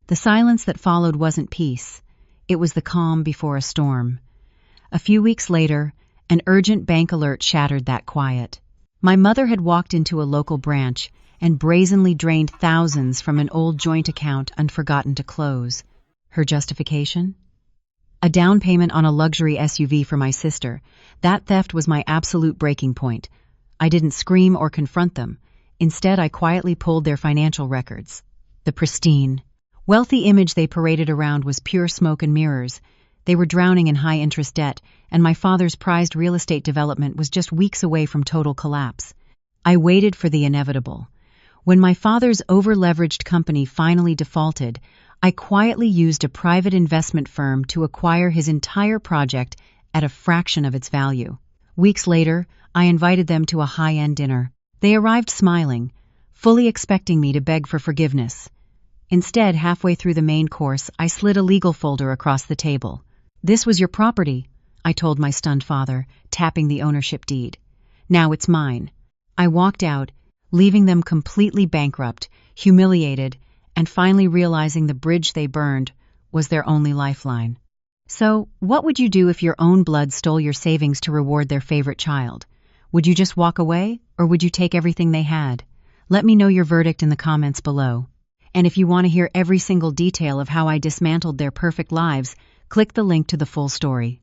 The silence that followed wasn't peace. It was the calm before a storm. A few weeks later, an urgent bank alert shattered that quiet. My mother had walked into a local branch and brazenly drained thousands from an old joint account unforgotten to close. Her justification? A down payment on a luxury SUV for my sister. That theft was my absolute breaking point. I didn't scream or confront them. Instead, I quietly pulled their financial records. The pristine, wealthy image they paraded around was pure smoke and mirrors. They were drowning in high-interest debt, and my father's prized real estate development was just weeks away from total collapse. I waited for the inevitable. When my father's over-leveraged company finally defaulted, I quietly used a private investment firm to acquire his entire project at a fraction of its value. Weeks later, I invited them to a high-end dinner. They arrived smiling, fully expecting me to beg for forgiveness. Instead, halfway through the main course, I slid a legal folder across the table. "This was your property," I told my stunned father, tapping the ownership deed. "Now it's mine." I walked out, leaving them completely bankrupt, humiliated, and finally realizing the bridge they burned was their only lifeline. So, what would you do if your own blood stole your savings to reward their favorite child? Would you just walk away, or would you take everything they had? Let me know your verdict in the comments below. And if you want to hear every single detail of how I dismantled their perfect lives, click the link to the full story.